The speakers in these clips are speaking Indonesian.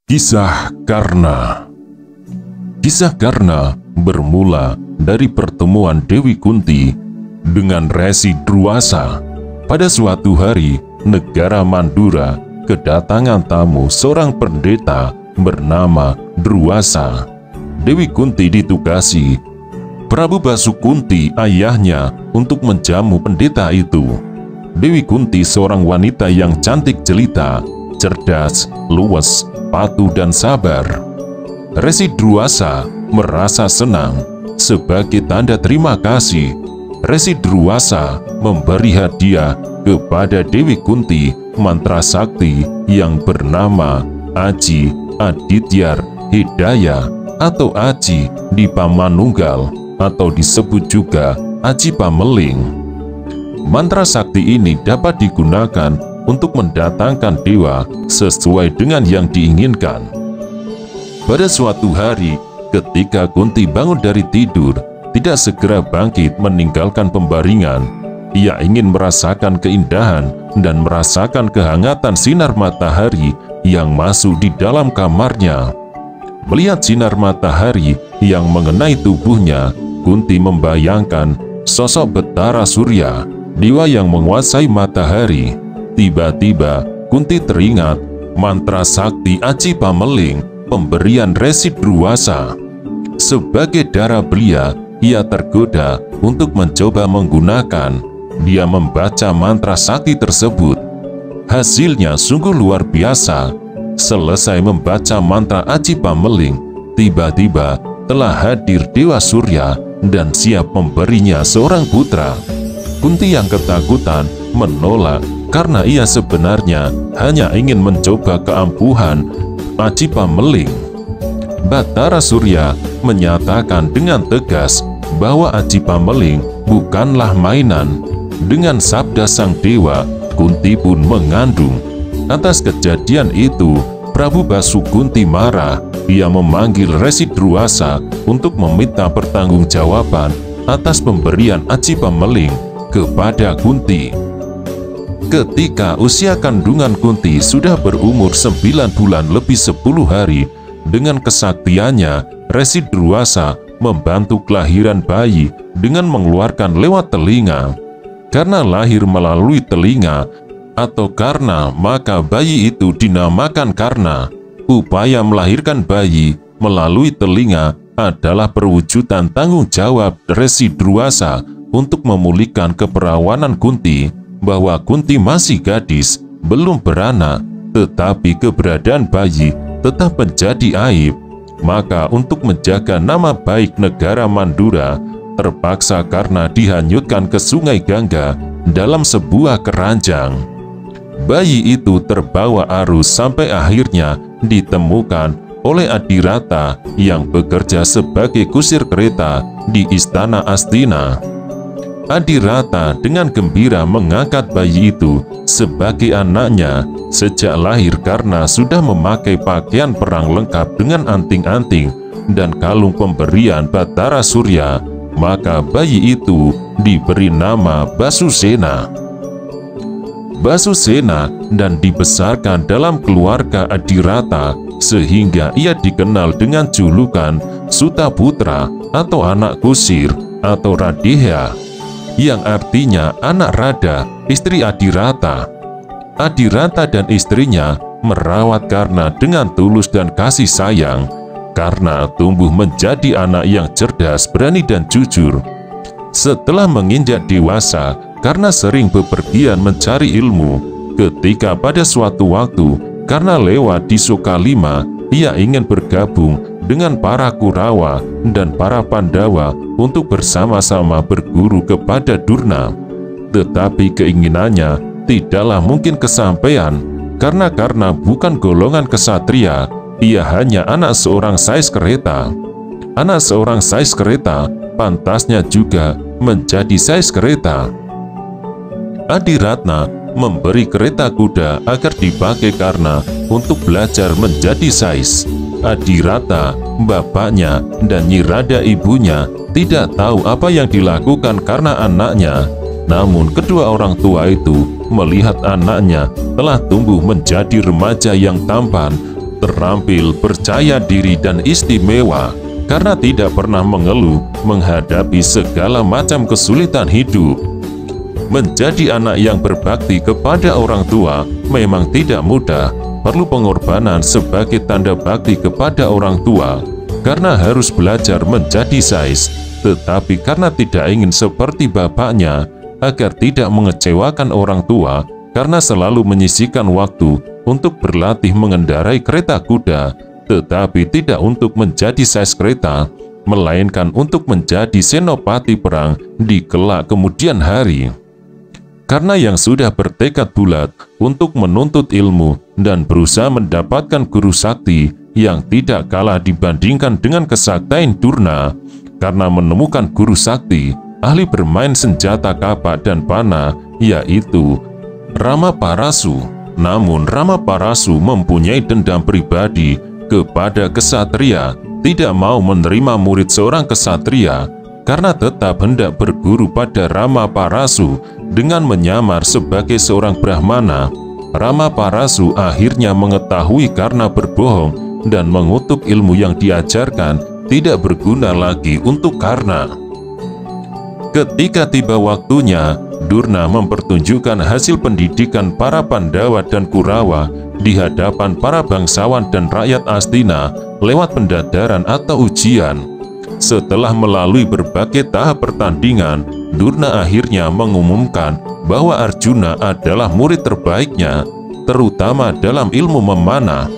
Kisah Karna. Kisah Karna bermula dari pertemuan Dewi Kunti dengan Resi Druwasa. Pada suatu hari, negara Mandura kedatangan tamu seorang pendeta bernama Druwasa. Dewi Kunti ditugasi Prabu Basukunti ayahnya untuk menjamu pendeta itu. Dewi Kunti seorang wanita yang cantik jelita, cerdas, luwes, patuh dan sabar. Resi Druwasa merasa senang. Sebagai tanda terima kasih, Resi Druwasa memberi hadiah kepada Dewi Kunti mantra sakti yang bernama Aji Adityar Hidaya atau Aji Dipamanunggal atau disebut juga Aji Pameling. Mantra sakti ini dapat digunakan untuk mendatangkan dewa sesuai dengan yang diinginkan. Pada suatu hari, ketika Kunti bangun dari tidur, tidak segera bangkit meninggalkan pembaringan. Ia ingin merasakan keindahan dan merasakan kehangatan sinar matahari yang masuk di dalam kamarnya. Melihat sinar matahari yang mengenai tubuhnya, Kunti membayangkan sosok Betara Surya, dewa yang menguasai matahari. Tiba-tiba, Kunti teringat mantra sakti Aji Pameling, pemberian Resi Druwasa. Sebagai darah belia, ia tergoda untuk mencoba menggunakan. Dia membaca mantra sakti tersebut. Hasilnya sungguh luar biasa. Selesai membaca mantra Aji Pameling, tiba-tiba telah hadir Dewa Surya dan siap memberinya seorang putra. Kunti yang ketakutan menolak karena ia sebenarnya hanya ingin mencoba keampuhan Aji Pameling. Betara Surya menyatakan dengan tegas bahwa Aji Pameling bukanlah mainan. Dengan sabda sang dewa, Kunti pun mengandung. Atas kejadian itu, Prabu Basukunti marah. Ia memanggil Resi Druwasa untuk meminta pertanggungjawaban atas pemberian Aji Pameling kepada Kunti. Ketika usia kandungan Kunti sudah berumur 9 bulan lebih 10 hari, dengan kesaktiannya, Resi Druwasa membantu kelahiran bayi dengan mengeluarkan lewat telinga. Karena lahir melalui telinga atau karna, maka bayi itu dinamakan Karna. Upaya melahirkan bayi melalui telinga adalah perwujudan tanggung jawab Resi Druwasa untuk memulihkan keperawanan Kunti, bahwa Kunti masih gadis, belum beranak, tetapi keberadaan bayi tetap menjadi aib. Maka untuk menjaga nama baik negara Mandura, terpaksa Karna dihanyutkan ke Sungai Gangga dalam sebuah keranjang. Bayi itu terbawa arus sampai akhirnya ditemukan oleh Adirata yang bekerja sebagai kusir kereta di Istana Astina. Adirata dengan gembira mengangkat bayi itu sebagai anaknya. Sejak lahir Karna sudah memakai pakaian perang lengkap dengan anting-anting dan kalung pemberian Betara Surya. Maka bayi itu diberi nama Basusena. Basusena dan dibesarkan dalam keluarga Adirata sehingga ia dikenal dengan julukan Sutaputra atau anak kusir atau Radeha, yang artinya anak Rada, istri Adirata. Adirata dan istrinya merawat Karna dengan tulus dan kasih sayang. Karna tumbuh menjadi anak yang cerdas, berani dan jujur. Setelah menginjak dewasa, Karna sering bepergian mencari ilmu. Ketika pada suatu waktu Karna lewat di Sokalima, ia ingin bergabung dengan para Kurawa dan para Pandawa untuk bersama-sama berguru kepada Durna. Tetapi keinginannya tidaklah mungkin kesampaian, karena Karna bukan golongan kesatria. Ia hanya anak seorang sais kereta. Anak seorang sais kereta pantasnya juga menjadi sais kereta. Adiratna memberi kereta kuda agar dipakai Karna untuk belajar menjadi sais. Adirata, bapaknya, dan Nyirada ibunya tidak tahu apa yang dilakukan karena anaknya. Namun kedua orang tua itu melihat anaknya telah tumbuh menjadi remaja yang tampan terampil, percaya diri, dan istimewa karena tidak pernah mengeluh menghadapi segala macam kesulitan hidup. Menjadi anak yang berbakti kepada orang tua memang tidak mudah, perlu pengorbanan sebagai tanda bakti kepada orang tua, karena harus belajar menjadi sais, tetapi karena tidak ingin seperti bapaknya, agar tidak mengecewakan orang tua, karena selalu menyisihkan waktu untuk berlatih mengendarai kereta kuda, tetapi tidak untuk menjadi sais kereta, melainkan untuk menjadi senopati perang di kelak kemudian hari. Karena yang sudah bertekad bulat untuk menuntut ilmu dan berusaha mendapatkan guru sakti yang tidak kalah dibandingkan dengan kesaktian Durna, karena menemukan guru sakti, ahli bermain senjata kapak dan panah, yaitu Ramaparasu. Namun Ramaparasu mempunyai dendam pribadi kepada kesatria, tidak mau menerima murid seorang kesatria, karena tetap hendak berguru pada Ramaparasu dengan menyamar sebagai seorang Brahmana. Ramaparasu akhirnya mengetahui karena berbohong dan mengutuk ilmu yang diajarkan tidak berguna lagi untuk Karna. Ketika tiba waktunya, Durna mempertunjukkan hasil pendidikan para Pandawa dan Kurawa di hadapan para bangsawan dan rakyat Astina lewat pendadaran atau ujian. Setelah melalui berbagai tahap pertandingan, Durna akhirnya mengumumkan bahwa Arjuna adalah murid terbaiknya, terutama dalam ilmu memanah.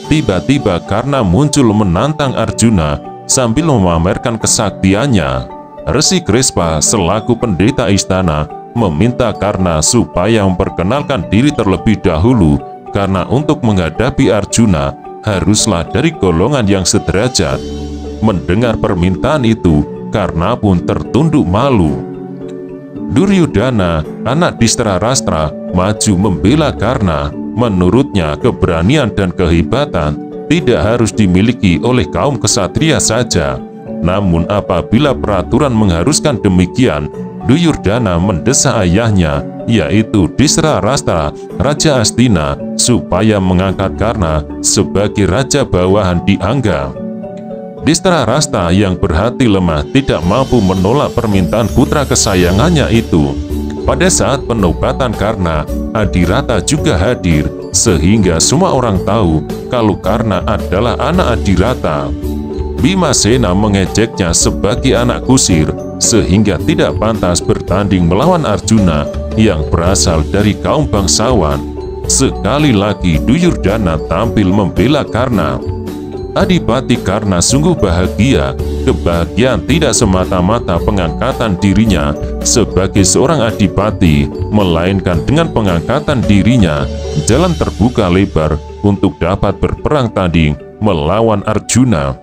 Tiba-tiba Karna muncul menantang Arjuna sambil memamerkan kesaktiannya. Resi Krespa selaku pendeta istana meminta Karna supaya memperkenalkan diri terlebih dahulu, karena untuk menghadapi Arjuna haruslah dari golongan yang sederajat. Mendengar permintaan itu, Karna pun tertunduk malu. Duryudana, anak Distrarastra, maju membela Karna. Menurutnya, keberanian dan kehebatan tidak harus dimiliki oleh kaum kesatria saja. Namun apabila peraturan mengharuskan demikian, Duryudana mendesak ayahnya, yaitu Distrarastra, Raja Astina, supaya mengangkat Karna sebagai raja bawahan di Angga. Distrarasta yang berhati lemah tidak mampu menolak permintaan putra kesayangannya itu. Pada saat penobatan Karna, Adirata juga hadir, sehingga semua orang tahu kalau Karna adalah anak Adirata. Bimasena mengejeknya sebagai anak kusir, sehingga tidak pantas bertanding melawan Arjuna yang berasal dari kaum bangsawan. Sekali lagi Duryudana tampil membela Karna. Adipati Karna sungguh bahagia. Kebahagiaan tidak semata-mata pengangkatan dirinya sebagai seorang adipati, melainkan dengan pengangkatan dirinya, jalan terbuka lebar untuk dapat berperang tanding melawan Arjuna.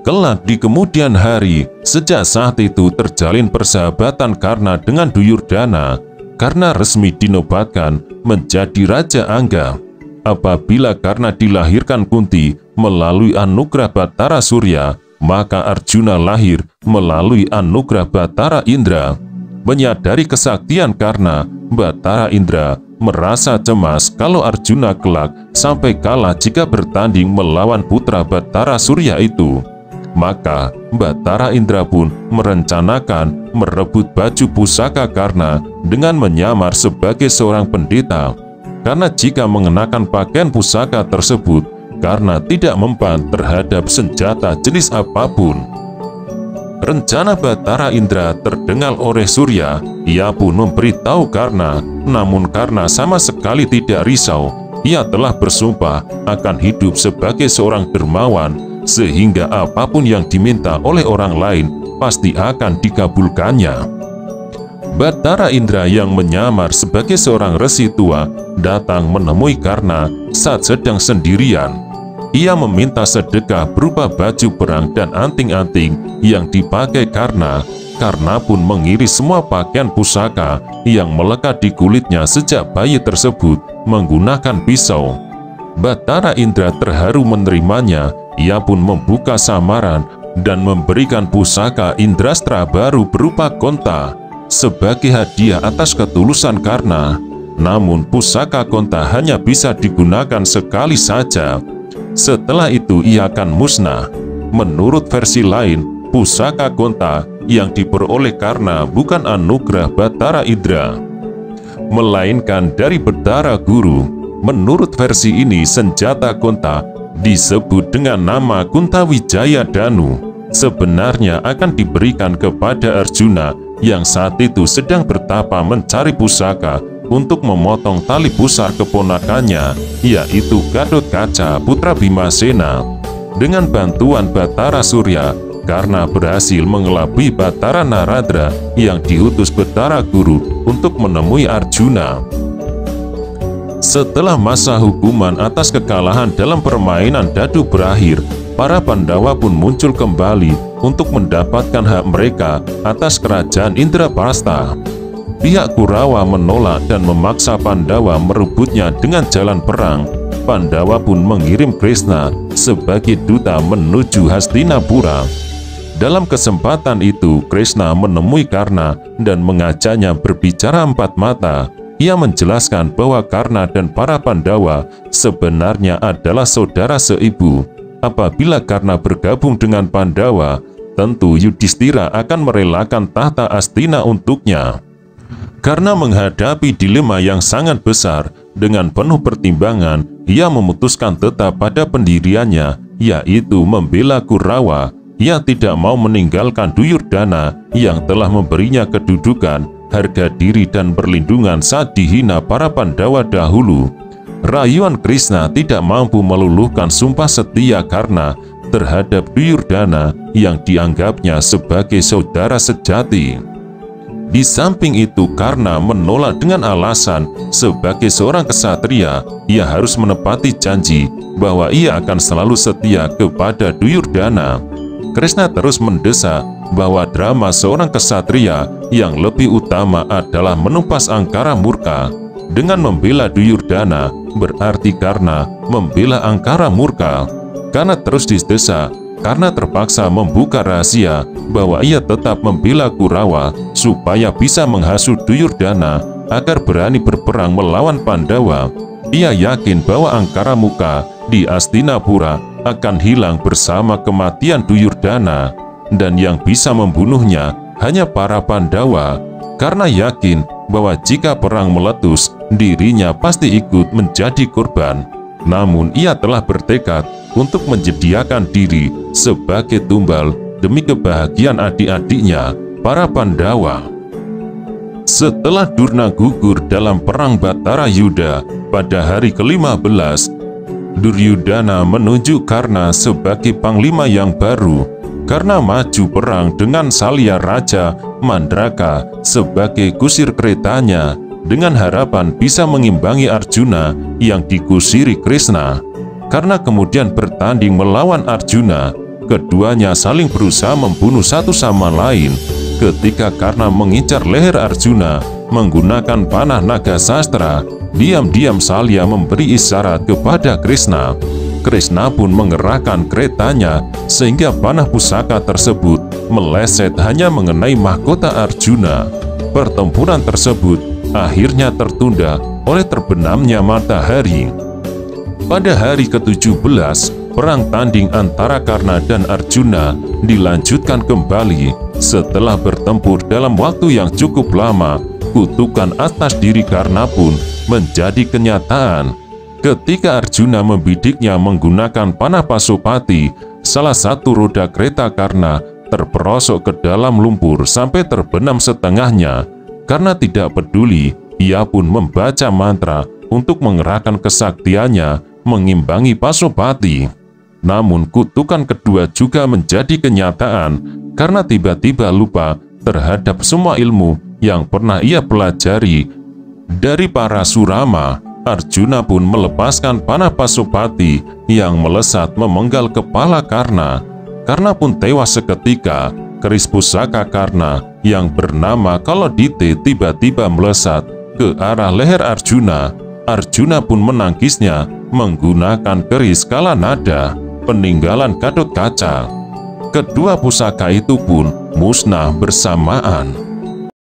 Kelak di kemudian hari, sejak saat itu terjalin persahabatan Karna dengan Duryudana. Karna resmi dinobatkan menjadi Raja Angga. Apabila Karna dilahirkan Kunti melalui anugerah Batara Surya, maka Arjuna lahir melalui anugerah Batara Indra. Menyadari kesaktian Karna, Batara Indra merasa cemas kalau Arjuna kelak sampai kalah jika bertanding melawan putra Batara Surya itu. Maka Batara Indra pun merencanakan merebut baju pusaka Karna dengan menyamar sebagai seorang pendeta. Karena jika mengenakan pakaian pusaka tersebut, Karna tidak mempan terhadap senjata jenis apapun. Rencana Batara Indra terdengar oleh Surya. Ia pun memberitahu Karna, namun Karna sama sekali tidak risau. Ia telah bersumpah akan hidup sebagai seorang dermawan, sehingga apapun yang diminta oleh orang lain pasti akan dikabulkannya. Batara Indra yang menyamar sebagai seorang resi tua datang menemui Karna saat sedang sendirian. Ia meminta sedekah berupa baju perang dan anting-anting yang dipakai Karna. Karna pun mengiris semua pakaian pusaka yang melekat di kulitnya sejak bayi tersebut menggunakan pisau. Batara Indra terharu menerimanya. Ia pun membuka samaran dan memberikan pusaka Indrastra baru berupa konta sebagai hadiah atas ketulusan Karna. namun pusaka Konta hanya bisa digunakan sekali saja. Setelah itu ia akan musnah. Menurut versi lain, pusaka Konta yang diperoleh Karna bukan anugerah Batara Indra, melainkan dari Betara Guru. Menurut versi ini, senjata Konta disebut dengan nama Kuntawijaya Danu. Sebenarnya akan diberikan kepada Arjuna yang saat itu sedang bertapa mencari pusaka untuk memotong tali pusar keponakannya, yaitu Gatotkaca putra Bimasena. Dengan bantuan Batara Surya, Karna berhasil mengelabui Batara Naradra yang diutus Betara Guru untuk menemui Arjuna. Setelah masa hukuman atas kekalahan dalam permainan dadu berakhir, para Pandawa pun muncul kembali untuk mendapatkan hak mereka atas kerajaan Indraprastha. Pihak Kurawa menolak dan memaksa Pandawa merebutnya dengan jalan perang. Pandawa pun mengirim Krishna sebagai duta menuju Hastinapura. Dalam kesempatan itu, Krishna menemui Karna dan mengajaknya berbicara empat mata. Ia menjelaskan bahwa Karna dan para Pandawa sebenarnya adalah saudara seibu. Apabila Karna bergabung dengan Pandawa, tentu Yudhistira akan merelakan tahta Astina untuknya. Karena menghadapi dilema yang sangat besar, dengan penuh pertimbangan, ia memutuskan tetap pada pendiriannya, yaitu membela Kurawa. Ia tidak mau meninggalkan Duryodhana yang telah memberinya kedudukan, harga diri dan perlindungan saat dihina para Pandawa dahulu. Rayuan Krishna tidak mampu meluluhkan sumpah setia Karna terhadap Duryodhana yang dianggapnya sebagai saudara sejati. Di samping itu, Karna menolak dengan alasan sebagai seorang kesatria, ia harus menepati janji bahwa ia akan selalu setia kepada Duryodhana. Krishna terus mendesak bahwa drama seorang kesatria yang lebih utama adalah menumpas angkara murka. Dengan membela Duryodhana, berarti Karna membela angkara murka. Karena terus didesak, Karna terpaksa membuka rahasia bahwa ia tetap membela Kurawa supaya bisa menghasut Duryodhana agar berani berperang melawan Pandawa. Ia yakin bahwa angkara murka di Hastinapura akan hilang bersama kematian Duryodhana, dan yang bisa membunuhnya hanya para Pandawa. Karna yakin bahwa jika perang meletus, dirinya pasti ikut menjadi korban. Namun ia telah bertekad untuk menyediakan diri sebagai tumbal demi kebahagiaan adik-adiknya, para Pandawa. Setelah Durna gugur dalam perang Batara Yuda pada hari ke-15, Duryodhana menunjuk Karna sebagai panglima yang baru. Karna maju perang dengan Salya Raja Mandraka sebagai kusir keretanya dengan harapan bisa mengimbangi Arjuna yang dikusiri Krishna. Karena kemudian bertanding melawan Arjuna, keduanya saling berusaha membunuh satu sama lain. Ketika Karna mengincar leher Arjuna menggunakan panah naga sastra, diam-diam Salya memberi isyarat kepada Krishna. Krishna pun mengerahkan keretanya sehingga panah pusaka tersebut meleset hanya mengenai mahkota Arjuna. Pertempuran tersebut akhirnya tertunda oleh terbenamnya matahari. Pada hari ke-17, perang tanding antara Karna dan Arjuna dilanjutkan kembali. Setelah bertempur dalam waktu yang cukup lama, kutukan atas diri Karna pun menjadi kenyataan. Ketika Arjuna membidiknya menggunakan panah Pasupati, salah satu roda kereta Karna terperosok ke dalam lumpur sampai terbenam setengahnya. Karena tidak peduli, ia pun membaca mantra untuk mengerahkan kesaktiannya mengimbangi Pasupati. Namun kutukan kedua juga menjadi kenyataan karena tiba-tiba lupa terhadap semua ilmu yang pernah ia pelajari dari para Surama. Arjuna pun melepaskan panah Pasupati yang melesat memenggal kepala Karna. Karna pun tewas seketika. Keris pusaka Karna yang bernama Kalodite tiba-tiba melesat ke arah leher Arjuna. Arjuna pun menangkisnya menggunakan keris Kalanada, peninggalan Gatotkaca. Kedua pusaka itu pun musnah bersamaan.